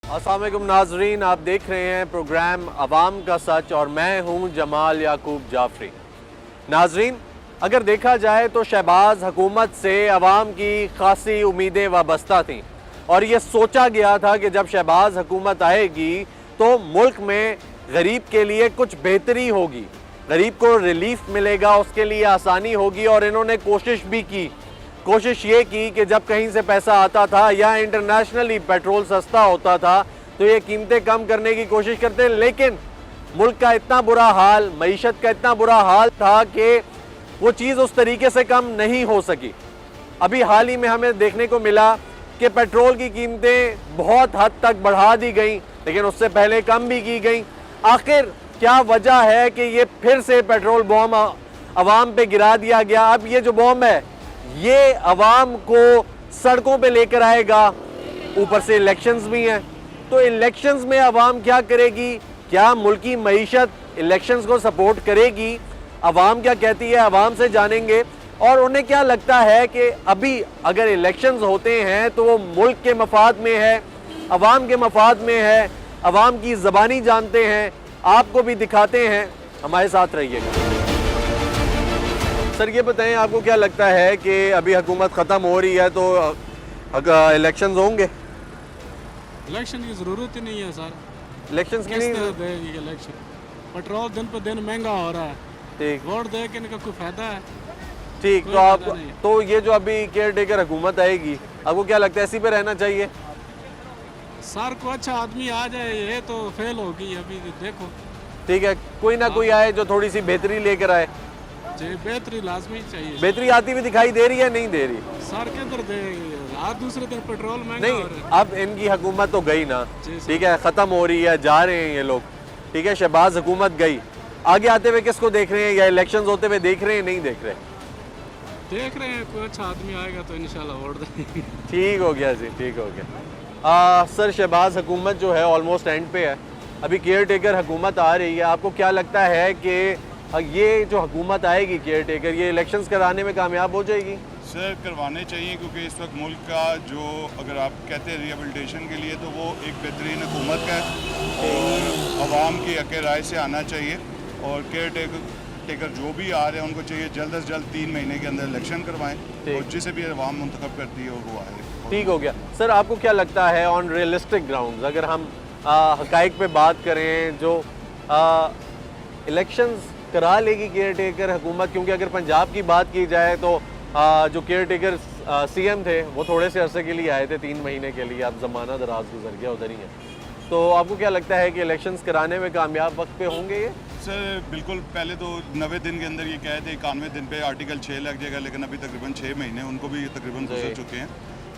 अस्सलाम वालेकुम नाजरीन, आप देख रहे हैं प्रोग्राम अवाम का सच और मैं हूं जमाल याकूब जाफरी। नाजरीन, अगर देखा जाए तो शहबाज हुकूमत से अवाम की खासी उम्मीदें वाबस्ता थीं और ये सोचा गया था कि जब शहबाज हुकूमत आएगी तो मुल्क में गरीब के लिए कुछ बेहतरी होगी, गरीब को रिलीफ मिलेगा, उसके लिए आसानी होगी। और इन्होंने कोशिश भी की। कोशिश ये की कि जब कहीं से पैसा आता था या इंटरनेशनली पेट्रोल सस्ता होता था तो ये कीमतें कम करने की कोशिश करते, लेकिन मुल्क का इतना बुरा हाल, मईशत का इतना बुरा हाल था कि वो चीज़ उस तरीके से कम नहीं हो सकी। अभी हाल ही में हमें देखने को मिला कि पेट्रोल की कीमतें बहुत हद तक बढ़ा दी गई, लेकिन उससे पहले कम भी की गई। आखिर क्या वजह है कि ये फिर से पेट्रोल बॉम्ब अवाम पे गिरा दिया गया? अब ये जो बॉम्ब है ये अवाम को सड़कों पे लेकर आएगा। ऊपर से इलेक्शंस भी हैं, तो इलेक्शंस में अवाम क्या करेगी? क्या मुल्की मईशत इलेक्शंस को सपोर्ट करेगी? अवाम क्या कहती है, अवाम से जानेंगे। और उन्हें क्या लगता है कि अभी अगर इलेक्शंस होते हैं तो वो मुल्क के मफाद में है, अवाम के मफाद में है, अवाम की ज़बानी जानते हैं, आपको भी दिखाते हैं। हमारे साथ रहिएगा। सर ये बताएं, आपको क्या लगता है कि अभी हुकूमत ख़त्म हो रही है तो इलेक्शंस होंगे? इलेक्शन की ज़रूरत ही नहीं है सर। इलेक्शंस की नहीं देगी इलेक्शन? पेट्रोल दिन पर दिन महंगा हो रहा है, ठीक वोट दे के इनका कोई फायदा है? ठीक। कोई तो आप फायदा नहीं। तो ये जो अभी केयर टेकर हुकूमत आएगी, आपको क्या लगता है इसी पे रहना चाहिए? सर को अच्छा आदमी आ जाए, ये तो फेल होगी अभी देखो। ठीक है, कोई ना कोई आए जो थोड़ी सी बेहतरी लेकर आए। जी बेहतरी लाजमी चाहिए। बेहतरी आती हुई दिखाई दे रही है, नहीं दे रही? सर के अंदर दे, आज दूसरे दिन पेट्रोल महंगा हो नहीं, रहा है। अब इनकी हुकूमत तो गई ना, जी सर। ठीक है, ख़त्म हो रही है, जा रहे हैं ये लोग, ठीक है। शहबाज हुकूमत गई, आगे आते हुए किसको देख रहे हैं, या इलेक्शंस होते हुए देख रहे हैं, नहीं देख रहे? देख रहे हैं कोई अच्छा आदमी आएगा तो इंशाल्लाह वोट देंगे। ठीक हो गया जी, ठीक हो गया। सर शहबाज हुकूमत जो है ऑलमोस्ट एंड पे है, अभी केयर टेकर हुकूमत आ रही है। आपको क्या लगता है कि ये जो हुकूमत आएगी केयर टेकर, ये इलेक्शंस कराने में कामयाब हो जाएगी? सर करवाने चाहिए, क्योंकि इस वक्त मुल्क का जो, अगर आप कहते हैं रिहेबिलिटेशन के लिए, तो वो एक बेहतरीन हुकूमत है और अवाम की हक़ राय से आना चाहिए। और केयर टेकर जो भी आ रहे हैं उनको चाहिए जल्द अज जल्द 3 महीने के अंदर इलेक्शन करवाएं और जिसे भी अवाम मुंतखब करती है वो आए। ठीक हो गया। सर आपको क्या लगता है ऑन रियलिस्टिक ग्राउंड्स, अगर हम हकाइक पे बात करें, जो इलेक्शंस करा लेगी केयर टेकर हुकूमत? क्योंकि अगर पंजाब की बात की जाए तो जो केयर टेकर सीएम थे वो थोड़े से अरसे के लिए आए थे, 3 महीने के लिए, अब ज़माना दराज गुजर गया, उधर ही है। तो आपको क्या लगता है कि इलेक्शंस कराने में कामयाब वक्त पे होंगे ये? सर बिल्कुल, पहले तो 90 दिन के अंदर ये कहे थे 91 दिन पे आर्टिकल 6 लग जाएगा, लेकिन अभी तकरीबन 6 महीने उनको भी तकरीबन गुजर चुके हैं।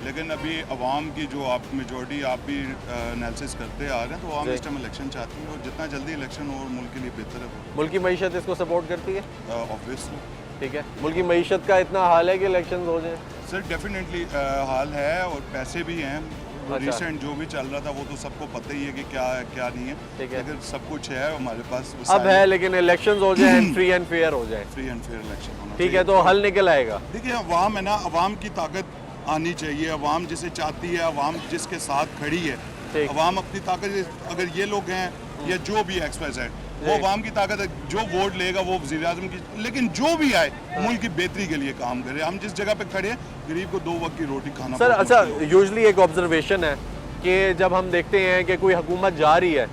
लेकिन अभी अवाम की जो आप मेजॉरिटी आप भी एनालिसिस करते आ रहे हैं, तो अवाम इस टाइम इलेक्शन चाहती है और जितना जल्दी इलेक्शन हो मुल्क के लिए बेहतर है। मुल्क की मईशत इसको सपोर्ट करती है? ऑब्वियसली। ठीक है, मुल्क की मईशत का इतना हाल है कि इलेक्शंस हो जाए? सर डेफिनेटली हाल है और पैसे भी हैं। अच्छा। रिसेंट जो भी चल रहा था वो तो सबको पता ही है कि क्या है क्या नहीं है, ठीक है। लेकिन सब कुछ है हमारे पास अब है, लेकिन इलेक्शंस हो जाए, फ्री एंड फेयर हो जाए, फ्री एंड फेयर इलेक्शन होना ठीक है, चाहिए। तो हल निकल आएगा। देखिए अवाम है ना, अवाम की ताकत आनी चाहिए, अवाम जिसे चाहती है, अवाम जिसके साथ खड़ी है, ठीक। अवाम अपनी ताकत, अगर ये लोग हैं या जो भी एक्सप्रेस है वो अवाम की ताकत है, जो वोट लेगा वो वज़ीर आज़म की, लेकिन जो भी आए मुल्क की बेहतरी के लिए काम करे। हम जिस जगह पे खड़े हैं गरीब को 2 वक्त की रोटी खाना। सर अच्छा, यूजली एक ऑब्जर्वेशन है कि जब हम देखते हैं कि कोई हुकूमत जा रही है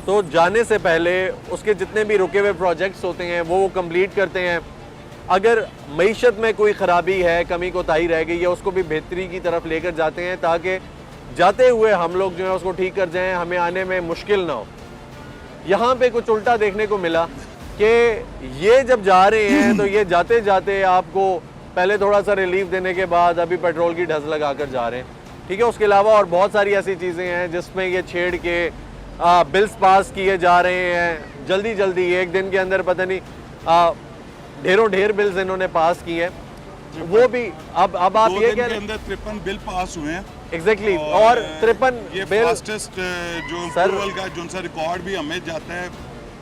तो जाने से पहले उसके जितने भी रुके हुए प्रोजेक्ट्स होते हैं वो कंप्लीट करते हैं। अगर मईशत में कोई ख़राबी है, कमी कोताही रह गई है, उसको भी बेहतरी की तरफ लेकर जाते हैं ताकि जाते हुए हम लोग जो है उसको ठीक कर जाएं, हमें आने में मुश्किल ना हो। यहाँ पे कुछ उल्टा देखने को मिला कि ये जब जा रहे हैं तो ये जाते जाते आपको पहले थोड़ा सा रिलीफ देने के बाद अभी पेट्रोल की ढस लगा कर जा रहे हैं, ठीक है। उसके अलावा और बहुत सारी ऐसी चीज़ें हैं जिसमें ये छेड़ के बिल्स पास किए जा रहे हैं जल्दी जल्दी, एक दिन के अंदर पता नहीं ढेरों ढेर बिल्स इन्होंने पास किए हैं। वो भी अब आप ये कह रहे हैं 53 बिल पास हुए हैं एग्जैक्टली, और 53 ये बिल फास्टेस्ट जो अप्रूवल का जो सा रिकॉर्ड भी हमें जाता है।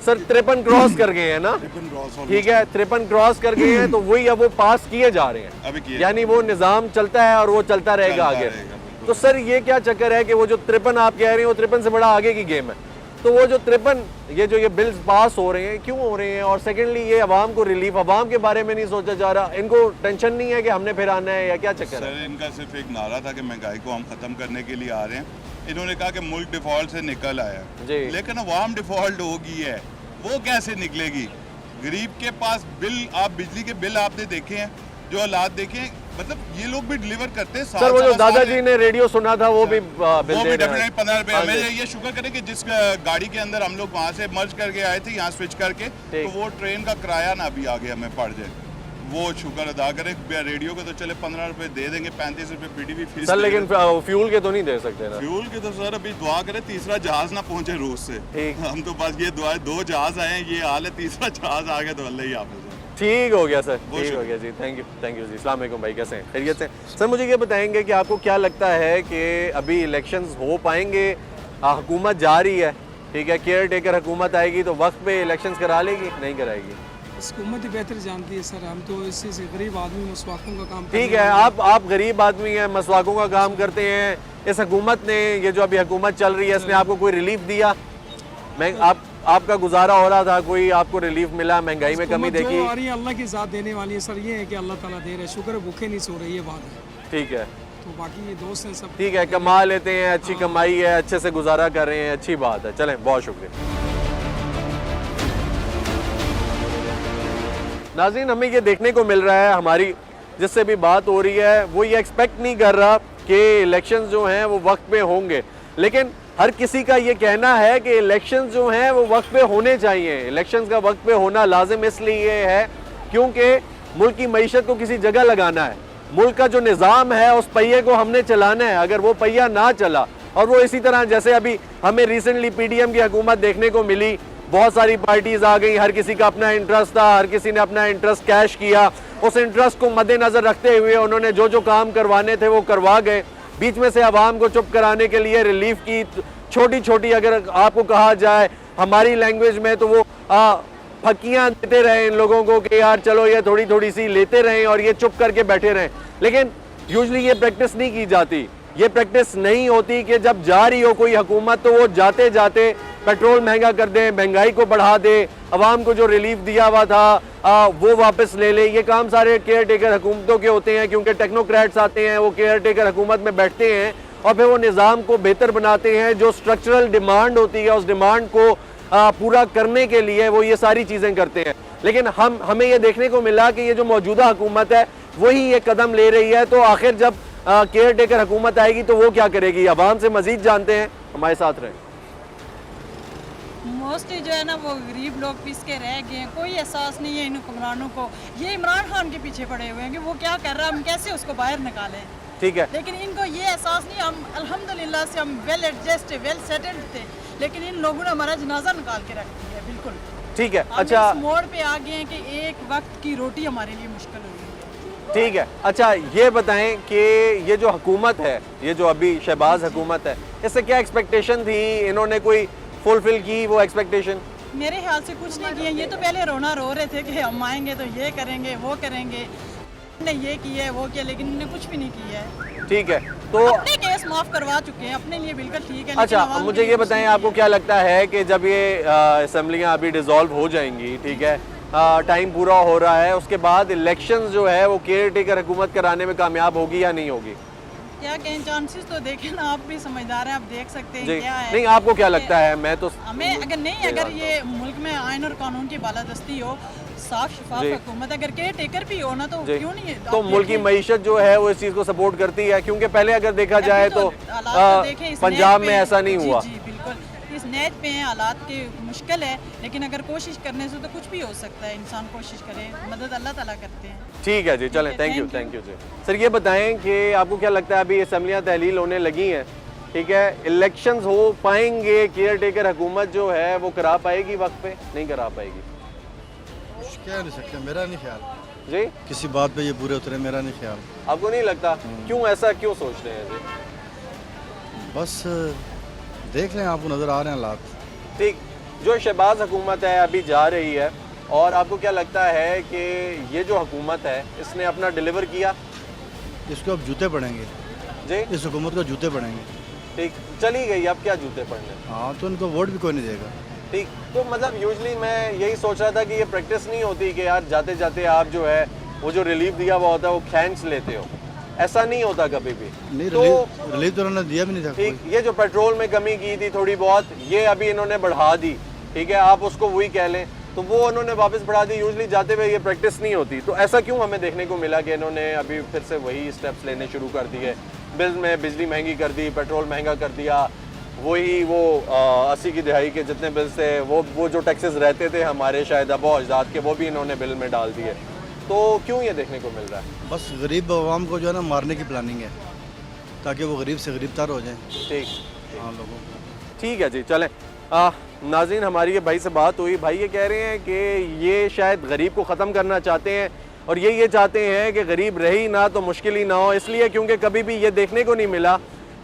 सर 53 क्रॉस कर गए हैं ना, 53 क्रॉस, ठीक है, 53 क्रॉस कर गए हैं, तो वही अब वो पास किए जा रहे हैं, अभी किए यानी वो निज़ाम चलता है और वो चलता रहेगा आगे। तो सर ये क्या चक्कर है कि वो जो 53 आप कह रहे हैं वो 53 से बड़ा आगे की गेम है, तो वो जो 53 ये बिल्स पास हो रहे हैं क्यों हो रहे हैं? और सेकेंडली ये अवाम को रिलीफ, अवाम के बारे में नहीं सोचा जा रहा, इनको टेंशन नहीं है कि हमने फिर आना है, या क्या चक्कर है? सर इनका सिर्फ एक नारा था कि महंगाई को हम ख़त्म करने के लिए आ रहे हैं। इन्होंने कहा कि मुल्क डिफ़ॉल्ट से निकल आया, लेकिन अवाम डिफ़ॉल्ट होगी है, वो कैसे निकलेगी? गरीब के पास बिल, आप बिजली के बिल आपने देखे हैं, जो हालात देखे, मतलब ये लोग भी डिलीवर करते हैं। सर वो जो दादाजी ने रेडियो सुना था वो भी डेफिनेटली 15 रुपए। हमें ये शुक्र करें कि जिस गाड़ी के अंदर हम लोग वहाँ से मर्ज करके आए थे, यहाँ स्विच करके, तो वो ट्रेन का किराया ना भी आगे हमें पड़ जाए, वो शुक्र अदा करें। रेडियो को तो चले 15 रुपए दे देंगे, 35 रुपए पीडीपी फीस सर, लेकिन फ्यूल के तो नहीं दे सकते ना? फ्यूल के तो सर अभी दुआ करें तीसरा जहाज ना पहुंचे रूस से। हम तो बस ये दुआ, 2 जहाज आए हैं, ये हाल है, तीसरा जहाज आ गया तो अल्लाह ही हाफिज़। ठीक हो गया सर, ठीक हो गया जी, थैंक यू जी। अस्सलाम वालेकुम भाई, कैसे हैं? खैरियत से? सर मुझे ये बताएंगे कि आपको क्या लगता है कि अभी इलेक्शंस हो पाएंगे? हुकूमत जा रही है, ठीक है, केयर टेकर हुकूमत आएगी तो वक्त पे इलेक्शंस करा लेगी, नहीं कराएगी? हुकूमत ही बेहतर जानती है सर, हम तो इसी से गरीब आदमी मसवाकों का काम ठीक है, आप गरीब आदमी हैं, मसवाकों का काम करते हैं, इस हुकूमत ने, ये जो अभी हुकूमत चल रही है, इसने आपको कोई रिलीफ दिया? आपका गुजारा हो रहा था, कोई आपको रिलीफ मिला? महंगाई में कमी देखी? अल्लाह की ज़ात देने वाली है सर, ये है कि अल्लाह ताला दे रहा है, शुक्र है भूखे नहीं सो रही है बात है। ठीक है, तो बाकी ये दोस्त हैं सब ठीक है, कमा लेते हैं, अच्छी कमाई है, अच्छे से गुजारा कर रहे हैं, अच्छी बात है। चलें, बहुत शुक्रिया। नाज़रीन, हमें ये देखने को मिल रहा है, हमारी जिससे भी बात हो रही है वो ये एक्सपेक्ट नहीं कर रहा कि इलेक्शंस जो हैं वो वक्त पे होंगे, लेकिन हर किसी का ये कहना है कि इलेक्शंस जो हैं वो वक्त पे होने चाहिए। इलेक्शंस का वक्त पे होना लाजिम इसलिए है क्योंकि मुल्क की मईशत को किसी जगह लगाना है, मुल्क का जो निज़ाम है उस पहिए को हमने चलाना है। अगर वो पहिया ना चला, और वो इसी तरह जैसे अभी हमें रिसेंटली पीडीएम की हुकूमत देखने को मिली, बहुत सारी पार्टीज आ गई, हर किसी का अपना इंटरेस्ट था, हर किसी ने अपना इंटरेस्ट कैश किया, उस इंटरेस्ट को मद्देनजर रखते हुए उन्होंने जो जो काम करवाने थे वो करवा गए। बीच में से आवाम को चुप कराने के लिए रिलीफ की छोटी छोटी, अगर आपको कहा जाए हमारी लैंग्वेज में, तो वो फकियां देते रहे इन लोगों को कि यार चलो ये थोड़ी थोड़ी सी लेते रहें और ये चुप करके बैठे रहें। लेकिन यूजली ये प्रैक्टिस नहीं की जाती, ये प्रैक्टिस नहीं होती कि जब जा रही हो कोई हुकूमत तो वो जाते जाते पेट्रोल महंगा कर दे, महंगाई को बढ़ा दे, अवाम को जो रिलीफ दिया हुआ था वो वापस ले ले। ये काम सारे केयर टेकर हुकूमतों के होते हैं, क्योंकि टेक्नोक्रेट्स आते हैं, वो केयर टेकर हुकूमत में बैठते हैं और फिर वो निज़ाम को बेहतर बनाते हैं। जो स्ट्रक्चरल डिमांड होती है उस डिमांड को पूरा करने के लिए वो ये सारी चीज़ें करते हैं। लेकिन हमें ये देखने को मिला कि ये जो मौजूदा हुकूमत है वही ये कदम ले रही है। तो आखिर जब केयर टेकर हुकूमत आएगी तो वो क्या करेगी, अवाम से मजीद जानते हैं, हमारे साथ रहें। मोस्टली जो है ना वो गरीब लोग पिस के रह गए हैं, कोई एहसास नहीं है इन हुक्मरानों को। ये इमरान खान के पीछे पड़े हुए हैं कि वो क्या कर रहा है, हम कैसे उसको बाहर निकालें। ठीक है, लेकिन इनको ये एहसास नहीं, हम अल्हम्दुलिल्लाह से हम वेल एडजस्ट वेल सेटल्ड थे, लेकिन इन लोगों ने हमारा जनाजा निकाल के रख दिया। बिल्कुल ठीक है। हम अच्छा, इस मोड़ पे आ गए हैं कि एक वक्त की रोटी हमारे लिए मुश्किल हो गई है। ठीक है। अच्छा ये बताएं कि ये जो हुकूमत है, ये जो अभी शहबाज हुकूमत है, इससे क्या एक्सपेक्टेशन थी? इन्होंने कोई फुलफिल की वो एक्सपेक्टेशन? मेरे ख्याल से कुछ नहीं किया। ये तो पहले रोना रो रहे थे कि हम आएंगे तो ये करेंगे वो करेंगे, ने ये किया है वो किया, लेकिन इन्होंने कुछ भी नहीं किया है। ठीक है, तो अपने केस माफ करवा चुके हैं, अपने लिए बिल्कुल ठीक है। अच्छा मुझे ये बताएं, आपको क्या लगता है कि जब ये असेंबलियाँ अभी डिसॉल्व हो जाएंगी, ठीक है, टाइम पूरा हो रहा है, उसके बाद इलेक्शंस जो है वो केयर टेकर हुकूमत कराने में कामयाब होगी या नहीं होगी? क्या कहें, चांसेस तो देखें ना, आप भी समझदार हैं, आप देख सकते हैं क्या है। नहीं, आपको क्या लगता है? मैं तो हमें अगर ये मुल्क में आइन और कानून की बालादस्ती हो, साफ शफाफ हुकूमत, अगर केयर टेकर भी हो ना, तो क्यों नहीं है? तो मुल्क की मईशत जो है वो इस चीज़ को सपोर्ट करती है, क्योंकि पहले अगर देखा जाए तो पंजाब में ऐसा नहीं हुआ। जी बिल्कुल, इस नेच पे हैं, हालात के मुश्किल है, लेकिन अगर कोशिश करने से तो कुछ भी हो सकता है। इंसान कोशिश करे, मदद अल्लाह ताला करते हैं। ठीक है जी, चलें, थैंक यू जी। सर ये बताएं कि आपको क्या लगता है, अभी असेंबलियाँ तहलील होने लगी हैं, ठीक है, इलेक्शंस हो पाएंगे, केयर टेकर हुकूमत जो है वो करा पाएगी वक्त पे, नहीं करा पाएगी? कह नहीं सकते, मेरा नहीं ख्याल जी, किसी बात पे ये पूरे उतरे, मेरा नहीं ख्याल। आपको नहीं लगता? क्यों ऐसा क्यों सोच रहे हैं जी? बस देख लें, आपको नज़र आ रहे हैं हालात। ठीक, जो शहबाज हुकूमत है अभी जा रही है, और आपको क्या लगता है कि ये जो हुकूमत है इसने अपना डिलीवर किया? इसको अब जूते पड़ेंगे, जी इस हुकूमत को जूते पड़ेंगे। ठीक, चली गई, अब क्या जूते पड़ने। हाँ तो उनको वोट भी कोई नहीं देगा। ठीक, तो मतलब यूजली मैं यही सोच रहा था कि ये प्रैक्टिस नहीं होती कि यार जाते जाते आप जो है वो जो रिलीफ दिया हुआ होता है वो खींच लेते हो, ऐसा नहीं होता कभी भी। नहीं, तो रिलीफ तो उन्होंने दिया भी नहीं था ठीक, कोई। ये जो पेट्रोल में कमी की थी थोड़ी बहुत, ये अभी इन्होंने बढ़ा दी, ठीक है, आप उसको वही कह लें, तो वो उन्होंने वापस बढ़ा दी। यूजली जाते हुए ये प्रैक्टिस नहीं होती, तो ऐसा क्यों हमें देखने को मिला कि इन्होंने अभी फिर से वही स्टेप्स लेने शुरू कर दिए। बिल में बिजली महंगी कर दी, पेट्रोल महंगा कर दिया, वही वो 80 की दहाई के जितने बिल्स थे वो जो टैक्सेस रहते थे हमारे शायद आबा अजदाद के, वो भी इन्होंने बिल में डाल दिए। तो क्यों ये देखने को मिल रहा है? बस गरीब आवाम को जो है ना मारने की प्लानिंग है, ताकि वो गरीब से गरीब तर हो जाएं। ठीक, हाँ लोगों को। ठीक है जी, चलें। नाज़रीन, हमारी ये भाई से बात हुई, भाई ये कह रहे हैं कि ये शायद गरीब को ख़त्म करना चाहते हैं और ये चाहते हैं कि गरीब रहे ही ना तो मुश्किल ही ना हो, इसलिए क्योंकि कभी भी ये देखने को नहीं मिला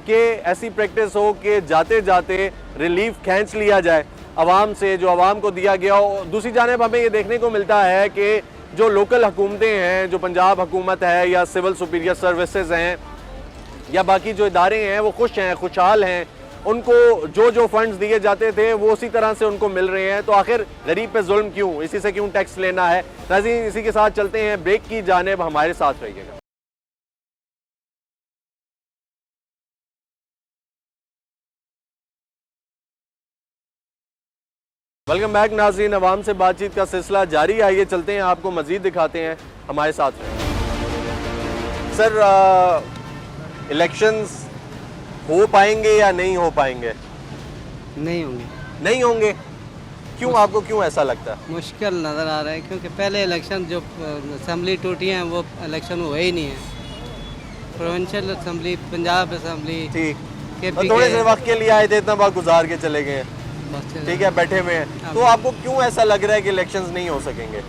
कि ऐसी प्रैक्टिस हो कि जाते जाते रिलीफ खींच लिया जाए आवाम से, जो आवाम को दिया गया हो। दूसरी जानिब हमें ये देखने को मिलता है कि जो लोकल हुकूमतें हैं, जो पंजाब हुकूमत है या सिविल सुपीरियर सर्विसेज हैं या बाकी जो इदारे हैं, वो खुश हैं, खुशहाल हैं, उनको जो फंड्स दिए जाते थे वो उसी तरह से उनको मिल रहे हैं। तो आखिर गरीब पे जुल्म क्यों, इसी से क्यों टैक्स लेना है? नाज़रीन, इसी के साथ चलते हैं ब्रेक की जानिब, हमारे साथ रहिएगा। वेलकम बैक नाज़रीन, अवाम से बातचीत का सिलसिला जारी है। आइए चलते हैं, आपको मज़ीद दिखाते हैं, हमारे साथ रहें। सर, इलेक्शंस हो पाएंगे या नहीं हो पाएंगे? नहीं होंगे। नहीं होंगे, क्यों? आपको क्यों ऐसा लगता है? मुश्किल नज़र आ रहा है, क्योंकि पहले इलेक्शन जो असम्बली टूटी हैं वो इलेक्शन हुए ही नहीं है। प्रोविंशियल असम्बली, पंजाब असम्बली, ठीक, थोड़े से वक्त के लिए आए थे, इतना वक्त गुजार के चले गए हैं, ठीक है, बैठे हुए हैं। तो आपको क्यों ऐसा लग रहा है कि इलेक्शंस नहीं हो सकेंगे?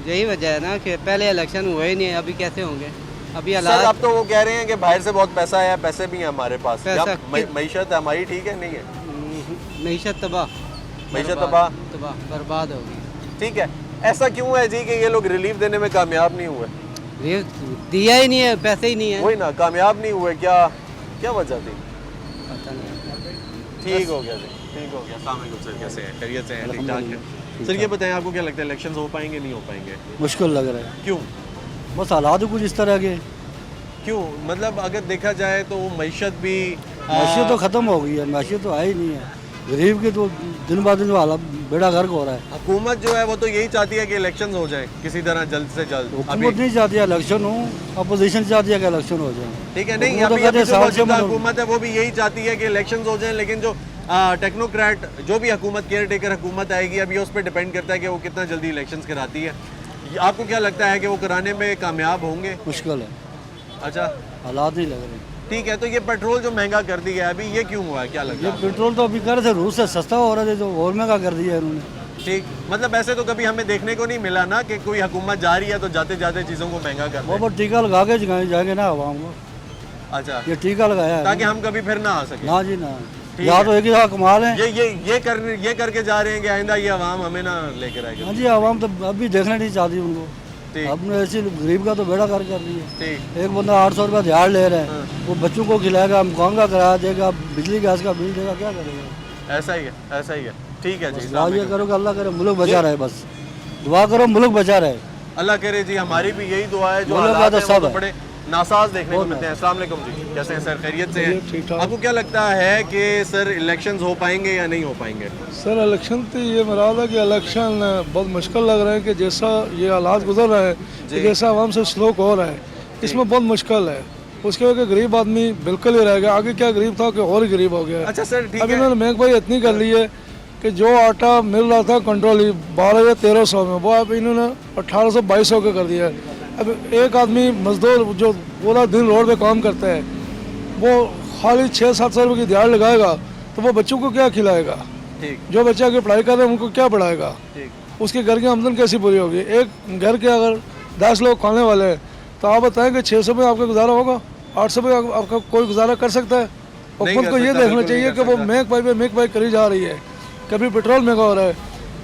यही वजह है ना कि पहले इलेक्शन हुए ही नहीं है, अभी कैसे होंगे? अभी सर, अब तो वो कह रहे हैं कि बाहर से बहुत पैसा है, पैसे भी हैं हमारे पास, पैसा मईशत हमारी ठीक है, नहीं है? मईशत तबाह, मईशत तबाह, बर्बाद होगी। ठीक है, ऐसा क्यों है जी कि ये लोग रिलीफ देने में कामयाब नहीं हुए? दिया ही नहीं है, पैसे ही नहीं है। वही ना, कामयाब नहीं हुए, क्या वजह थी? पता नहीं। ठीक हो गया जी, ठीक हो गया। अस्सलाम वालेकुम सर, कैसे हैं? खैरियत से हैं? ठीक ठाक है। सर, ये बताएं, आपको क्या लगता है इलेक्शंस हो पाएंगे, नहीं हो पाएंगे? मुश्किल लग रहा है। क्यों? बस हालात कुछ इस तरह के। क्यों? मतलब अगर देखा जाए तो मैशत भी मैशियत तो ख़त्म हो गई है, मैशियत तो है ही नहीं है। गरीब के तो दिन ब दिन हालात बेड़ा गर्क हो रहा है। हुकूमत जो है वो तो यही चाहती है कि इलेक्शंस हो जाए किसी तरह जल्द से जल्द। हुकूमत नहीं चाहती है इलेक्शन हो, अपोजिशन चाहती है कि इलेक्शन हो जाए। ठीक है, नहीं, हुकूमत अभी तो कहते हैं जो साल से मौजूदा मतलब- हुकूमत है वो भी यही चाहती है कि इलेक्शंस हो जाएं, लेकिन जो टेक्नोक्रेट, जो भी हुकूमत, केयर टेकर हुकूमत आएगी, अभी उस पर डिपेंड करता है कि वो कितना जल्दी इलेक्शंस कराती है। आपको क्या लगता है कि वो कराने में कामयाब होंगे? मुश्किल है, अच्छा, हालात नहीं लग रहे। ठीक है, तो ये पेट्रोल जो महंगा कर दिया है अभी, ये क्यों हुआ है, क्या लगता ये है? पेट्रोल तो अभी कर रहे थे, रूस से सस्ता हो रहा था, तो और महंगा कर दिया है उन्होंने। ठीक, मतलब ऐसे तो कभी हमें देखने को नहीं मिला ना कि कोई हुकूमत जा रही है तो जाते जाते चीज़ों को महंगा कर वो दे। पर टीका लगा के जाएंगे ना आवाम को। अच्छा, ये टीका लगाया है ताकि हम कभी फिर ना आ सके। ना जी ना, ठीक या है। तो एक ही जगह कमाल है। ये करके जा रहे हैं कि आइंदा ये आवाम हमें ना लेकर आएगी। हाँ जी, आवाम तो अभी देखना नहीं चाहती उनको। ठीक, अपने ऐसे गरीब का तो बेड़ा कर रही है। ठीक, एक बंदा 800 रुपया दिहाड़ ले रहा है, वो बच्चों को खिलाएगा, मकान का किराया देगा, बिजली गैस का बिल देगा, क्या करेगा? ऐसा ही है, ऐसा ही है। ठीक है जी, दुआ ये करो कि अल्लाह करे मुल्क बचा रहे, बस दुआ करो मुल्क बचा रहे। अल्लाह करे जी, हमारी भी यही दुआ है। जो मुल्क हालात का तो हैं, वो सब तो है। बड़े नासाज देखने को मिलते हैं। अस्सलाम वालेकुम जी, कैसे हैं सर? खैरियत से हैं? आपको क्या लगता है कि सर इलेक्शंस हो पाएंगे या नहीं हो पाएंगे? सर इलेक्शन तो ये मराद है कि इलेक्शन बहुत मुश्किल लग रहा है कि जैसा ये हालात गुजर रहे हैं, कि जैसा आवाम से स्लोक हो रहा है, इसमें बहुत मुश्किल है। उसके वजह गरीब आदमी बिल्कुल ही रह गया, आगे क्या गरीब था कि और गरीब हो गया। अच्छा सर, ठीक अब है, इन्होंने महंगाई इतनी कर ली है कि जो आटा मिल रहा था कंट्रोल 12 या 1300 में, वो अब इन्होंने 1800-2200 का कर दिया है। अब एक आदमी मजदूर जो पूरा दिन रोड पे काम करता है, वो खाली 600-700 रुपये की दिहाड़ लगाएगा तो वो बच्चों को क्या खिलाएगा? ठीक, जो बच्चे आगे पढ़ाई कर रहे हैं उनको क्या पढ़ाएगा? ठीक, उसके घर की आमदन कैसी पूरी होगी? एक घर के अगर 10 लोग खाने वाले हैं तो आप बताएं कि 600 में आपका गुजारा होगा? 800 में आपका कोई गुजारा कर सकता है? और नहीं खुद कर को ये सकता, देखना बिल्कुल चाहिए नहीं कि कर वो सकता। महंगाई करी जा रही है। कभी पेट्रोल महंगा हो रहा है,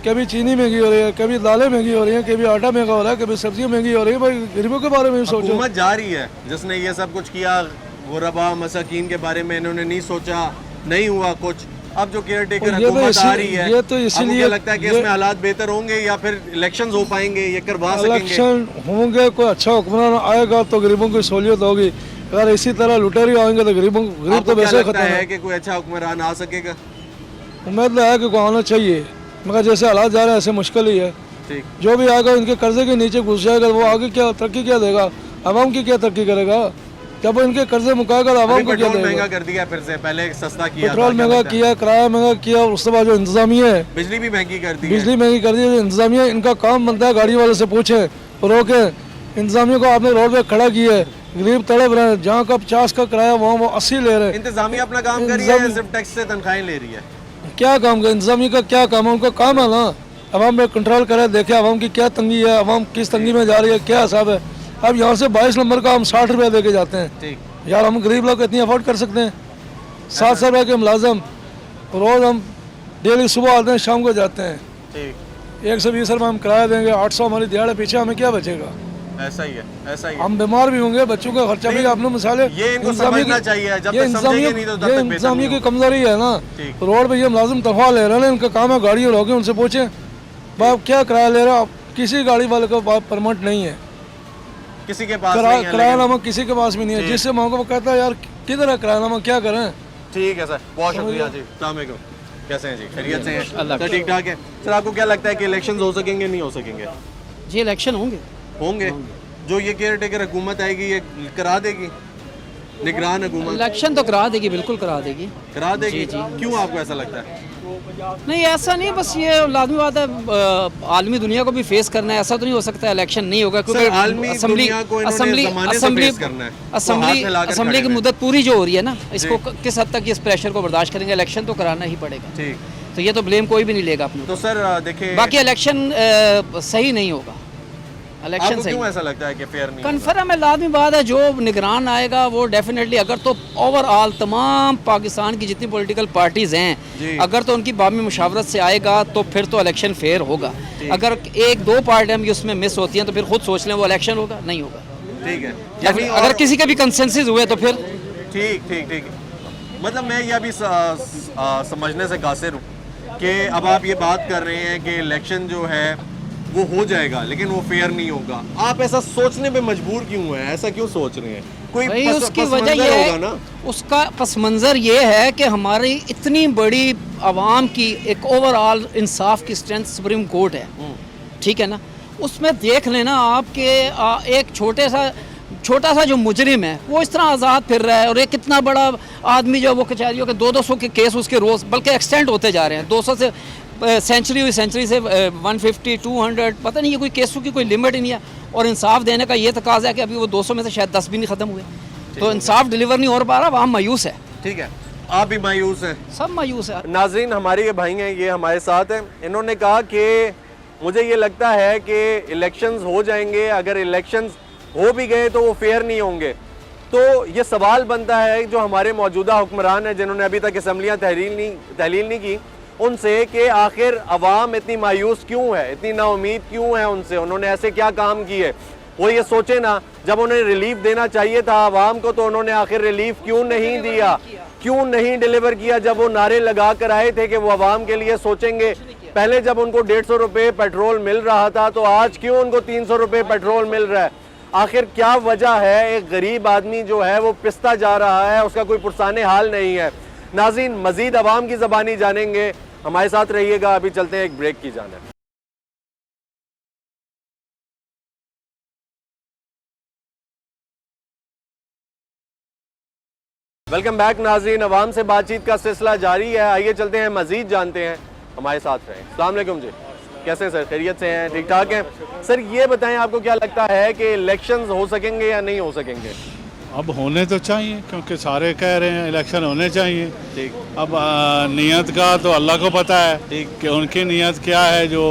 कभी चीनी महंगी हो रही है, कभी दालें महंगी हो रही हैं, कभी आटा महंगा हो रहा है, कभी सब्जियां महंगी हो रही है। भाई गरीबों के बारे में भी सोचो। हुकूमत जा रही है जिसने ये सब कुछ किया, गुरबा मसाकीन के बारे में इन्होंने नहीं सोचा, नहीं हुआ कुछ। अब जो केयर टेकर और ये तो हुकूमत आ रही है, ये तो आपको इसीलिए क्या लगता है कि इसमें हालात बेहतर होंगे या फिर इलेक्शंस हो पाएंगे, ये करवा सकेंगे? इलेक्शन होंगे, कोई अच्छा हुक्मरान आएगा तो गरीबों की सहूलियत होगी। अगर इसी तरह लुटेरी आएंगे तो गरीब आपको तो क्या वैसे लगता खत्म है है। कि कोई अच्छा हुक्मरान आ सकेगा? उम्मीद तो है कि कोई आना चाहिए, मगर जैसे हालात जा रहे हैं ऐसे मुश्किल ही है। ठीक, जो भी आएगा इनके कर्जे के नीचे घुस जाएगा, वो आगे क्या तरक्की क्या देगा, आवाम की क्या तरक्की करेगा? जब वो इनके कर्जे मुकाएगा तो आवाम को क्या पेट्रोल देगा? महंगा कर दिया फिर से, पहले सस्ता किया था, पेट्रोल क्या महंगा लगता है? किया, किराया महंगा किया, और उसके बाद जो इंतजामिया है, बिजली भी महंगी कर दी है। बिजली महंगी कर दी है। इंतजामिया इनका काम बनता है गाड़ी वाले से पूछे रोके, इंतजामिया को आपने रोड पे खड़ा किया है, गरीब तड़प रहे हैं। जहाँ का 50 का किराया वहाँ वो 80 ले रहे हैं। इंतजामिया अपना काम कर रही है या सिर्फ टैक्स से तनख्वाहें ले रही है? क्या काम का इंतजामिया का क्या काम है? उनका काम है ना अवाम पे कंट्रोल करे, देखे अवाम की क्या तंगी है, अवाम किस तंगी में जा रही है, क्या हिसाब है। अब यहाँ से 22 नंबर का हम 60 रुपये दे के जाते हैं। ठीक, यार हम गरीब लोग इतनी अफोर्ड कर सकते हैं? 700 रुपये के मुलाजम, रोज़ हम डेली सुबह आते हैं शाम को जाते हैं। ठीक, 120 रुपये हम किराया देंगे, 800 हमारी दिहाड़ी, पीछे हमें क्या बचेगा? ऐसा ही है, ऐसा ही है। हम बीमार भी होंगे, बच्चों का खर्चा भी आपने मिसाल है। ये इनको इंतजामिया समझना की- चाहिए, जब ये तक समझेंगे नहीं तो तब तक बेहतर इंतजामिया नहीं की कमजोरी है ना। ठीक। रोड पे ये मुलाजिम तनख्वाह ले रहे हैं, इनका काम है गाड़ी रोके उनसे पूछे बाप क्या किराया ले रहा? किसी गाड़ी वाले का परमिट नहीं है, किसी के पास नहीं है, किराया लेकिन- नामा किसी के पास भी नहीं है। जिससे मौका वो कहता है यार किधर है किराया नामा, क्या करें? ठीक है सर, बहुत शुक्रिया जी। अस्सलाम वालेकुम, कैसे हैं जी? खैरियत से हैं? सर ठीक ठाक है। सर आपको क्या लगता है कि इलेक्शंस हो सकेंगे, नहीं हो सकेंगे? जी इलेक्शन होंगे। होंगे। जो ये केयर टेकर हुकूमत आएगी ये करा देगी, निगरान हुकूमत इलेक्शन तो करा देगी, बिल्कुल करा देगी। करा देगी। क्यों आपको ऐसा लगता है? नहीं ऐसा नहीं, बस ये लाजमी बात है, आलमी दुनिया को भी फेस करना है। ऐसा तो नहीं हो सकता इलेक्शन नहीं होगा, सर, आलमी दुनिया को इन्होंने ज़माने से फेस करना है, तो हाथ फैलाकर असेंबली खड़े की हैं। मुद्दत पूरी जो हो रही है ना, इसको किस हद तक इस प्रेशर को बर्दाश्त करेंगे? इलेक्शन तो कराना ही पड़ेगा, ठीक, तो ये तो ब्लेम कोई भी नहीं लेगा अपने तो सर देखिए, बाकी इलेक्शन सही नहीं होगा। इलेक्शन आपको सही क्यों ऐसा लगता है कि फेयर नहीं होगा? कन्फर्म है, लाजमी बात है, जो निगरान आएगा वो डेफिनेटली, अगर तो ओवरऑल तमाम पाकिस्तान की जितनी पॉलिटिकल पार्टीज़ जी। हैं, अगर तो उनकी बामी मुशावरत से आएगा तो फिर तो इलेक्शन फेयर होगा। अगर एक दो पार्टियाँ भी उसमें मिस होती हैं तो फिर खुद सोच लें वो इलेक्शन होगा, नहीं होगा। ठीक है, अगर, अगर किसी के भी कंसेंसस हुए तो फिर ठीक ठीक ठीक, मतलब मैं ये अभी समझने से कासिर हूँ कि अब आप ये बात कर रहे हैं कि इलेक्शन जो है वो हो जाएगा लेकिन वो फेयर नहीं होगा। आप ऐसा सोचने पे मजबूर क्यों हैं? ऐसा क्यों सोच रहे हैं? कोई भाई उसकी पस वजह मंज़र ये होगा है, ना? उसका पस मंज़र ये है कि हमारी इतनी बड़ी आवाम की एक ओवरऑल इंसाफ की स्ट्रेंथ सुप्रीम कोर्ट है, ठीक है ना। उसमें देख लेना आपके एक छोटा सा जो मुजरिम है वो इस तरह आज़ाद फिर रहा है, और एक कितना बड़ा आदमी जो वो कचहरियों के 200 के केस उसके रोज़ बल्कि एक्सटेंड होते जा रहे हैं, 200 से सेंचुरी से 150 200, पता नहीं, ये कोई केसों की कोई लिमिट ही नहीं है। और इंसाफ देने का ये तकाजा है कि अभी वो 200 में से शायद 10 भी नहीं ख़त्म हुए, तो इंसाफ डिलीवर नहीं हो पा रहा, वहाँ मायूस है, ठीक है, आप भी मायूस हैं? सब मायूस है। नाजरीन, हमारे ये भाई हैं, ये हमारे साथ हैं। इन्होंने कहा कि मुझे ये लगता है कि इलेक्शंस हो जाएंगे, अगर इलेक्शंस हो भी गए तो वो फेयर नहीं होंगे। तो ये सवाल बनता है जो हमारे मौजूदा हुक्मरान हैं जिन्होंने अभी तक असम्बलियाँ तहलील नहीं की, उनसे कि आखिर अवाम इतनी मायूस क्यों है, इतनी नाउमीद क्यों है उनसे, उन्होंने ऐसे क्या काम किए? वो ये सोचे ना, जब उन्हें रिलीफ देना चाहिए था आवाम को तो उन्होंने आखिर रिलीफ क्यों नहीं दिया, क्यों नहीं डिलीवर किया? जब वो नारे लगा कर आए थे कि वो आवाम के लिए सोचेंगे, पहले जब उनको 150 रुपये पेट्रोल मिल रहा था तो आज क्यों उनको 300 रुपये पेट्रोल मिल रहा है? आखिर क्या वजह है? एक गरीब आदमी जो है वो पिसता जा रहा है, उसका कोई पुरसाने हाल नहीं है। नाज़रीन, मजीद अवाम की ज़बानी जानेंगे, हमारे साथ रहिएगा। अभी चलते हैं एक ब्रेक की जानिब। वेलकम बैक नाज़रीन, अवाम से बातचीत का सिलसिला जारी है। आइए चलते हैं, मजीद जानते हैं, हमारे साथ रहें। अस्सलाम वालेकुम जी, कैसे हैं सर? खैरियत से हैं? ठीक ठाक हैं सर। ये बताएं, आपको क्या लगता है कि इलेक्शंस हो सकेंगे या नहीं हो सकेंगे? अब होने तो चाहिए, क्योंकि सारे कह रहे हैं इलेक्शन होने चाहिए। ठीक, अब नियत का तो अल्लाह को पता है कि उनकी नियत क्या है, जो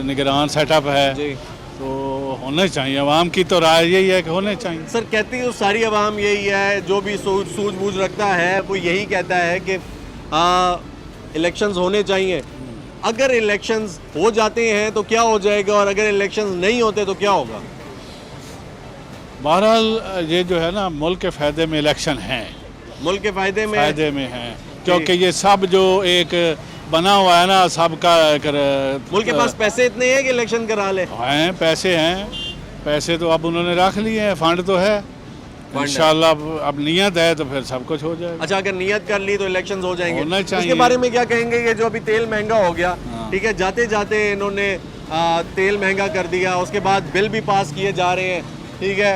निगरान सेटअप है, जी। तो होने चाहिए। अवाम की तो राय यही है कि होने चाहिए। सर, कहती है सारी अवाम यही है, जो भी सूझबूझ रखता है वो यही कहता है कि इलेक्शंस होने चाहिए। अगर इलेक्शंस हो जाते हैं तो क्या हो जाएगा, और अगर इलेक्शंस नहीं होते तो क्या होगा? बहरहाल ये जो है ना मुल्क के फ़ायदे में इलेक्शन हैं, मुल्क के फायदे में हैं, क्योंकि ये सब जो एक बना हुआ है ना सबका मुल्क के पास पैसे इतने हैं कि इलेक्शन करा ले। हैं, पैसे तो अब उन्होंने रख लिए हैं, फंड तो है इंशाल्लाह। अब नियत है तो फिर सब कुछ हो जाएगा। अच्छा, अगर नियत कर ली तो इलेक्शन हो जाएंगे। होना चाहिए। उसके बारे में क्या कहेंगे? ये जो अभी तेल महंगा हो गया, ठीक है, जाते जाते इन्होंने तेल महंगा कर दिया, उसके बाद बिल भी पास किए जा रहे हैं, ठीक है,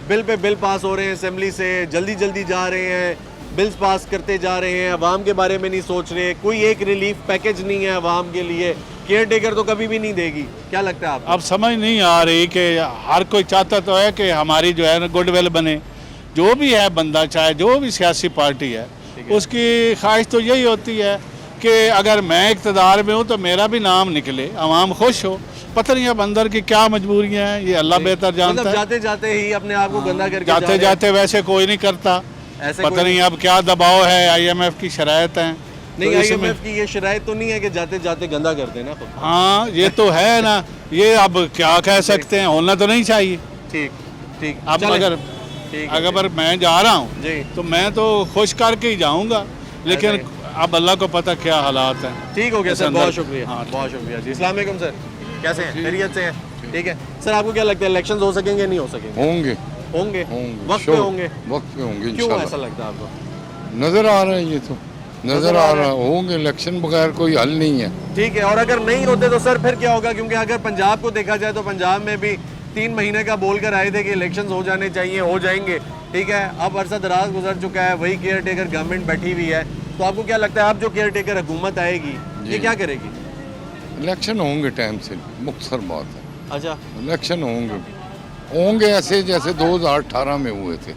बिल पे बिल पास हो रहे हैं असेंबली से, जल्दी जल्दी जा रहे हैं, बिल्स पास करते जा रहे हैं, अवाम के बारे में नहीं सोच रहे, कोई एक रिलीफ पैकेज नहीं है अवाम के लिए, केयर टेकर तो कभी भी नहीं देगी। क्या लगता है आपको? अब समझ नहीं आ रही कि हर कोई चाहता तो है कि हमारी जो है ना गुडविल बने, जो भी है बंदा, चाहे जो भी सियासी पार्टी है, उसकी ख्वाहिश तो यही होती है कि अगर मैं इक़्तिदार में हूँ तो मेरा भी नाम निकले, अवाम खुश हो। पता नहीं अब अंदर की क्या मजबूरियाँ हैं, ये अल्लाह बेहतर जानता है। जाते जाते ही अपने आप को गंदा करके जाते जाते वैसे कोई नहीं करता, पता नहीं अब क्या दबाव है, IMF की शराइत हैं। नहीं, तो IMF की ये शराइत तो नहीं है कि जाते जाते गंदा कर देना खुद। हाँ, ये तो है ना, ये अब क्या कह सकते हैं, होना तो नहीं चाहिए। ठीक ठीक। अब अगर मैं जा रहा हूँ तो मैं तो खुश करके ही जाऊँगा, लेकिन अब अल्लाह को पता क्या हालात हैं। ठीक हो गया सर, बहुत शुक्रिया। हाँ, बहुत शुक्रिया जी। अस्सलाम वालेकुम सर, कैसे हैं? खैरियत से हैं? ठीक है सर, आपको क्या लगता है इलेक्शंस हो सकेंगे नहीं हो सकेंगे? होंगे होंगे, वक्त पे होंगे। वक्त पे होंगे क्यों इंशाल्लाह। ऐसा लगता है आपको? नजर आ रहा है, ये तो नजर आ रहा है, होंगे। इलेक्शन बगैर कोई हल नहीं है। ठीक है, और अगर नहीं होते तो सर फिर क्या होगा? क्योंकि अगर पंजाब को देखा जाए तो पंजाब में भी 3 महीने का बोल कर आए थे कि इलेक्शंस हो जाने चाहिए, हो जाएंगे, ठीक है। अब अरसा दराज गुजर चुका है, वही केयर टेकर गवर्नमेंट बैठी हुई है, तो आपको क्या लगता है अब जो केयर टेकर हुकूमत आएगी ये क्या करेगी? इलेक्शन होंगे टाइम से, मुख्तसर बात है। अच्छा, इलेक्शन होंगे ऐसे जैसे 2018 में हुए थे,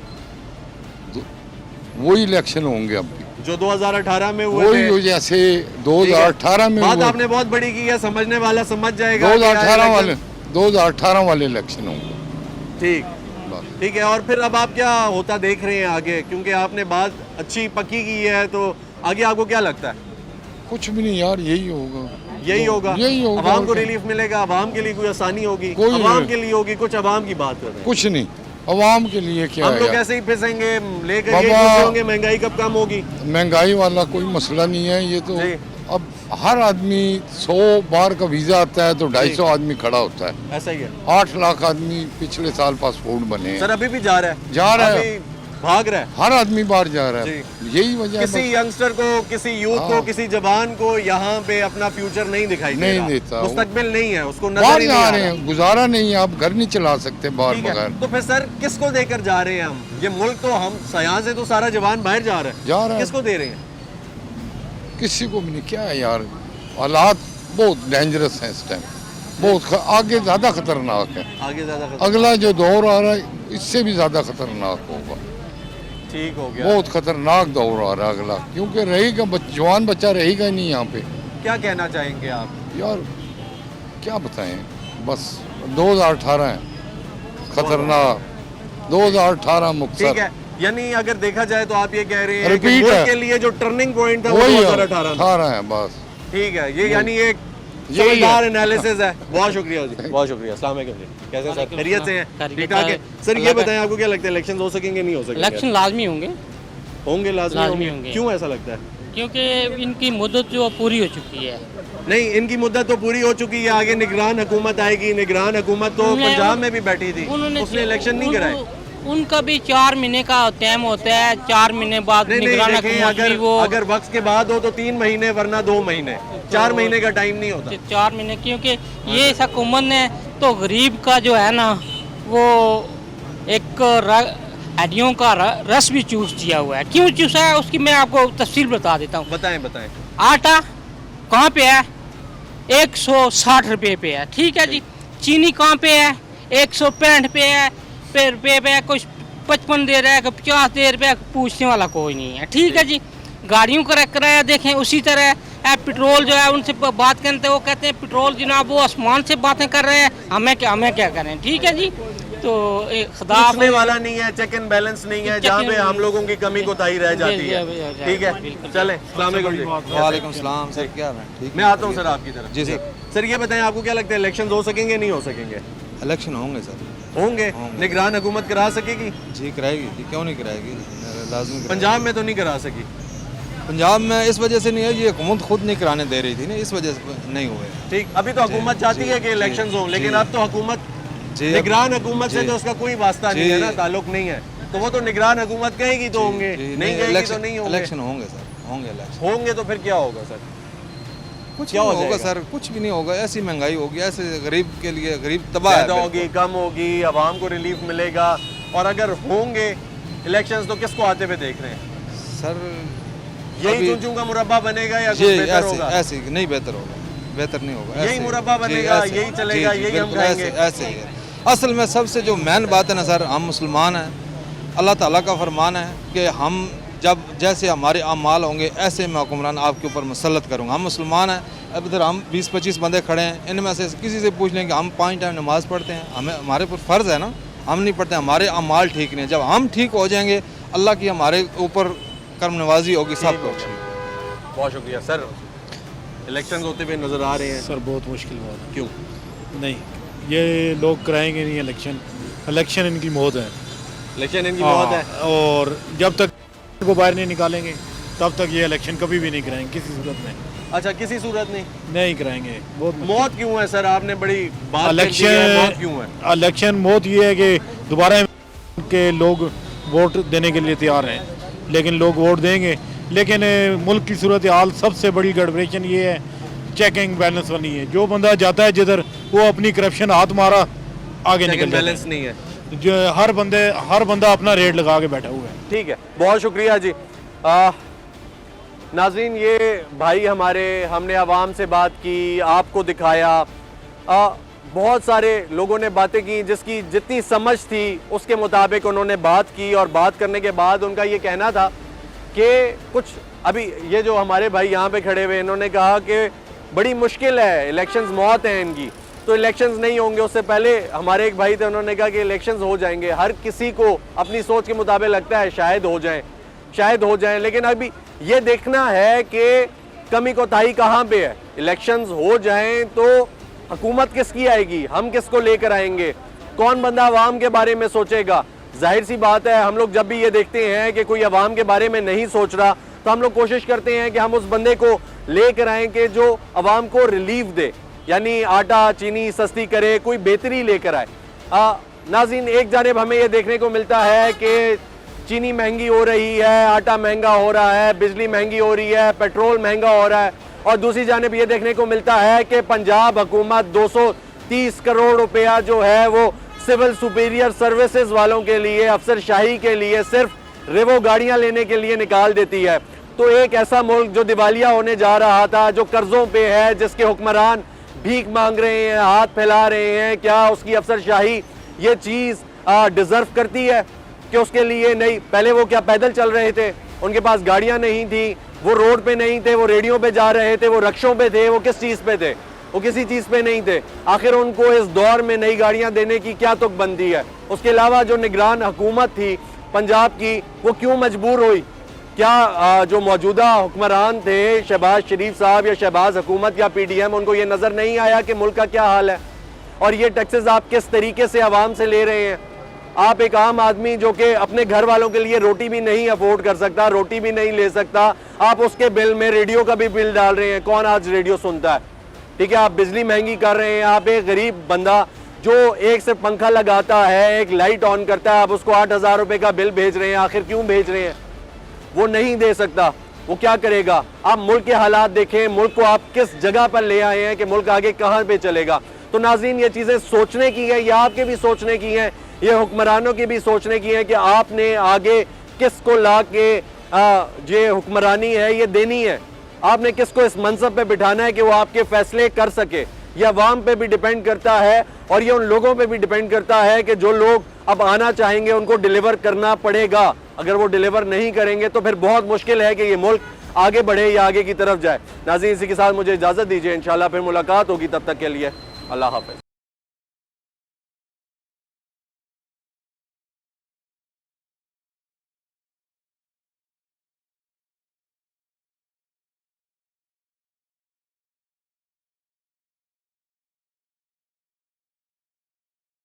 वही इलेक्शन होंगे अब भी, जो 2018 में हुए वही थे। जैसे 2018 में बात हुए। आपने बहुत बड़ी की है, समझने वाला समझ जाएगा। 2018 वाले इलेक्शन होंगे। ठीक ठीक है, और फिर अब आप क्या होता देख रहे हैं आगे? क्योंकि आपने बात अच्छी पक्की की है, तो आगे आपको क्या लगता है? कुछ भी नहीं यार, यही होगा। यही होगा। अवाम को रिलीफ मिलेगा, अवाम के लिए कोई आसानी होगी, अवाम के लिए होगी, कुछ अवाम की बात कर रहे हैं। कुछ नहीं, अवाम के लिए क्या हम है? लोग ऐसे ही फिसेंगे, लेकर ये होंगे, महंगाई कब कम होगी? महंगाई वाला कोई मसला नहीं है, ये तो अब हर आदमी 100 बार का वीजा आता है तो 250 आदमी खड़ा होता है। ऐसा ही है। 8 लाख आदमी पिछले साल पासपोर्ट बने हैं। सर अभी भी जा रहा है, भाग रहा है, हर आदमी बाहर जा रहा है। यही वजह है। किसी यंगस्टर को, किसी यूथ को, किसी जवान को यहाँ पे अपना फ्यूचर नहीं दिखाई नहीं देता, मुस्तकबिल नहीं है, उसको नजर बाहर ही जा नहीं रहे हैं, गुजारा नहीं है, आप घर नहीं चला सकते बाहर बगैर। तो फिर सर किसको देकर जा रहे हैं हम? ये मुल्क तो हम यहाँ से तो सारा जवान बाहर जा रहा है, किसको दे रहे हैं? किसी को भी नहीं। क्या है यार, हालात बहुत डेंजरस हैं इस टाइम, बहुत आगे ज़्यादा खतरनाक है। आगे ज़्यादा अगला जो दौर आ रहा है इससे भी ज़्यादा खतरनाक होगा। ठीक हो गया, बहुत खतरनाक दौर आ रहा है अगला, क्योंकि रहेगा जवान बच्चा रहेगा ही नहीं यहाँ पे। क्या कहना चाहेंगे आप? यार क्या बताएं, बस 2018 है खतरनाक, 2018 मुख्तसर। ठीक है, यानी अगर देखा जाए तो आप ये कह रहे हैं कि मुल्क के लिए जो टर्निंग पॉइंट था वो 2018 है बस। ठीक है, ये यानी एक समझदार एनालिसिस है। बहुत शुक्रिया जी, बहुत शुक्रिया। अस्सलाम वालेकुम जी, कैसे सर? खैरियत से हैं? ठीक ठाक है सर। ये बताएं आपको क्या लगता है इलेक्शन हो सकेंगे नहीं हो सकेंगे? इलेक्शन लाजमी होंगे, लाजमी होंगे। क्यों ऐसा लगता है? क्योंकि इनकी मुद्दत जो पूरी हो चुकी है। नहीं, इनकी मुद्दत तो पूरी हो चुकी है, आगे निगरान हुकूमत आएगी। निगरान हुकूमत तो पंजाब में भी बैठी थी, उसने इलेक्शन नहीं कराए। उनका भी 4 महीने का टाइम होता है, 4 महीने बाद निगरान हुकूमत वो अगर वक्त के बाद हो तो 3 महीने, वरना 2 महीने, 4 महीने का टाइम नहीं होता। 4 महीने, क्योंकि ये इस हुकूमत ने तो गरीब का जो है ना वो एक हड्डियों का रस भी चूस दिया हुआ है। क्यों चूसा है उसकी मैं आपको तफसील बता देता हूँ। बताएं। आटा कहाँ पे है? 160 रुपये पे है, ठीक है जी। चीनी कहाँ पे है? 165 पे है, रुपये पे है। कुछ 55 दे रहा है, 50 दे रहा है, पूछने वाला कोई नहीं है, ठीक है जी। गाड़ियों का किराया देखें, उसी तरह पेट्रोल जो है उनसे बात करते हैं, वो कहते हैं पेट्रोल जनाब वो आसमान से बातें कर रहे हैं, हमें क्या करें, ठीक है जी। तो खुदा पूछने वाला नहीं है, चेक एंड बैलेंस नहीं है, जहाँ पे हम लोगों की कमी कोताही रह जाती है। ठीक है, चले। वालेकुम सलाम सर, क्या है? ठीक, मैं आता हूँ सर आपकी तरफ। जी सर। सर ये बताएं आपको क्या लगता है इलेक्शन हो सकेंगे नहीं हो सकेंगे? इलेक्शन होंगे सर। होंगे। निगरान हुकूमत करा सकेगी? जी कराएगी जी, क्यों नहीं कराएगी, लाजमी। पंजाब में तो नहीं करा सकी। पंजाब में इस वजह से नहीं है, ये हुकूमत खुद नहीं कराने दे रही थी ना, इस वजह से नहीं हुए। ठीक, अभी तो हुकूमत चाहती है कि इलेक्शंस हों, लेकिन अब तो हुकूमत जी, निगरान हुकूमत से तो उसका कोई वास्ता नहीं है ना, जी। ताल्लुक नहीं है। तो वो तो निगरान हुकूमत कहेगी तो होंगे, नहीं कहेगी तो नहीं होंगे। इलेक्शन होंगे सर, होंगे इलेक्शन। होंगे तो फिर क्या होगा सर? कुछ क्या नहीं हो होगा जाएगा? सर, कुछ भी नहीं होगा। ऐसी महंगाई होगी, ऐसे गरीब के लिए, गरीब तबाह है ज्यादा बिल्कुल। होगी, कम होगी, आवाम को रिलीफ मिलेगा। और अगर होंगे इलेक्शंस तो किसको आते हुए देख रहे हैं सर? यही अभी- चुन का मुरब्बा बनेगा या कुछ ये बेहतर ऐसे होगा? ऐसे नहीं बेहतर होगा, बेहतर नहीं होगा। यही ऐसे- मुरब्बा जी, बनेगा, ऐसे- यही चलेगा, जी, जी, यही हम बिल्कुल खाएंगे। ऐसे ही है। असल में सबसे जो मेन बात है ना सर, हम मुसलमान हैं, अल्लाह ताला का फरमान है कि हम जब जैसे हमारे अमाल होंगे ऐसे मैं हुक्मरान आपके ऊपर मुसल्लत करूँगा। हम मुसलमान हैं, अब इधर हम 20-25 बंदे खड़े हैं, इनमें से किसी से पूछ लें कि हम 5 टाइम नमाज़ पढ़ते हैं, हमें हमारे ऊपर फ़र्ज़ है ना, हम नहीं पढ़ते, हमारे अमाल ठीक नहीं है। जब हम ठीक हो जाएंगे, अल्लाह की हमारे ऊपर कर्म नवाजी होगी, सब कुछ। बहुत शुक्रिया सर। इलेक्शंस होते हुए नजर आ रहे हैं सर, बहुत मुश्किल बात है। क्यों? नहीं, ये लोग कराएंगे नहीं इलेक्शन, इलेक्शन इनकी मौत है। इलेक्शन इनकी मौत है। और जब तक को बाहर नहीं निकालेंगे तब तक ये इलेक्शन कभी भी नहीं कराएंगे किसी सूरत में। अच्छा, किसी सूरत नहीं कराएंगे। बहुत मौत क्यों है सर? आपने बड़ी बात कर दी है, इलेक्शन मौत क्यों है? इलेक्शन मौत ये है कि दोबारा के लोग वोट देने के लिए तैयार हैं, लेकिन लोग वोट देंगे, लेकिन मुल्क की सूरत हाल सबसे बड़ी गड़बड़ेशन ये है, चेकिंग बैलेंस वाली है। जो बंदा जाता है जिधर, वो अपनी करप्शन हाथ मारा आगे निकल बैलेंस नहीं है। जो हर बंदा अपना रेट लगा के बैठा हुआ है। ठीक है, बहुत शुक्रिया जी। नाज़रीन, ये भाई हमारे, हमने आवाम से बात की, आपको दिखाया, बहुत सारे लोगों ने बातें की, जिसकी जितनी समझ थी उसके मुताबिक उन्होंने बात की। और बात करने के बाद उनका ये कहना था कि कुछ अभी ये जो हमारे भाई यहाँ पे खड़े हुए, इन्होंने कहा कि बड़ी मुश्किल है, इलेक्शंस मौत हैं इनकी, तो इलेक्शंस नहीं होंगे। उससे पहले हमारे एक भाई थे, उन्होंने कहा कि इलेक्शंस हो जाएंगे। हर किसी को अपनी सोच के मुताबिक लगता है शायद हो जाएं, लेकिन अभी ये देखना है कि कमी कोताही कहाँ पे है। इलेक्शंस हो जाएं तो हुकूमत किसकी आएगी, हम किसको लेकर आएंगे, कौन बंदा अवाम के बारे में सोचेगा। जाहिर सी बात है, हम लोग जब भी ये देखते हैं कि कोई अवाम के बारे में नहीं सोच रहा, तो हम लोग कोशिश करते हैं कि हम उस बंदे को लेकर आएँ कि जो अवाम को रिलीफ दे, यानी आटा चीनी सस्ती करे, कोई बेहतरी लेकर आए। नाज़रीन, एक जानिब हमें ये देखने को मिलता है कि चीनी महंगी हो रही है, आटा महंगा हो रहा है, बिजली महंगी हो रही है, पेट्रोल महंगा हो रहा है, और दूसरी जानिब ये देखने को मिलता है कि पंजाब हुकूमत 230 करोड़ रुपया जो है वो सिविल सुपीरियर सर्विसेज वालों के लिए, अफसरशाही के लिए, सिर्फ रेवो गाड़ियाँ लेने के लिए निकाल देती है। तो एक ऐसा मुल्क जो दिवालिया होने जा रहा था, जो कर्जों पे है, जिसके हुक्मरान भीख मांग रहे हैं, हाथ फैला रहे हैं, क्या उसकी अफसरशाही ये चीज़ डिज़र्व करती है कि उसके लिए नहीं? पहले वो क्या पैदल चल रहे थे, उनके पास गाड़ियां नहीं थी, वो रोड पे नहीं थे, वो रेडियो पे जा रहे थे, वो रक्षों पे थे, वो किस चीज़ पे थे? वो किसी चीज़ पे नहीं थे। आखिर उनको इस दौर में नई गाड़ियां देने की क्या तुकबंदी है? उसके अलावा जो निगरान हुकूमत थी पंजाब की, वो क्यों मजबूर हुई? क्या जो मौजूदा हुक्मरान थे, शहबाज शरीफ साहब या शहबाज हुकूमत या PDM, उनको ये नज़र नहीं आया कि मुल्क का क्या हाल है? और ये टैक्सेस आप किस तरीके से आवाम से ले रहे हैं? आप एक आम आदमी जो कि अपने घर वालों के लिए रोटी भी नहीं अफोर्ड कर सकता, रोटी भी नहीं ले सकता, आप उसके बिल में रेडियो का भी बिल डाल रहे हैं। कौन आज रेडियो सुनता है? ठीक है, आप बिजली महंगी कर रहे हैं। आप एक गरीब बंदा जो एक से पंखा लगाता है, एक लाइट ऑन करता है, आप उसको 8,000 रुपये का बिल भेज रहे हैं। आखिर क्यों भेज रहे हैं? वो नहीं दे सकता, वो क्या करेगा? आप मुल्क के हालात देखें, मुल्क को आप किस जगह पर ले आए हैं कि मुल्क आगे कहाँ पे चलेगा। तो नाज़रीन, ये चीज़ें सोचने की है, ये आपके भी सोचने की हैं, ये हुक्मरानों की भी सोचने की है कि आपने आगे किसको ला के ये हुक्मरानी है ये देनी है। आपने किसको इस मनसब पे बिठाना है कि वो आपके फैसले कर सके। ये अवाम पे भी डिपेंड करता है, और ये उन लोगों पे भी डिपेंड करता है कि जो लोग अब आना चाहेंगे उनको डिलीवर करना पड़ेगा। अगर वो डिलीवर नहीं करेंगे तो फिर बहुत मुश्किल है कि ये मुल्क आगे बढ़े या आगे की तरफ जाए। नाज़रीन, इसी के साथ मुझे इजाज़त दीजिए, इंशाल्लाह फिर मुलाकात होगी, तब तक के लिए अल्लाह हाफ़िज़।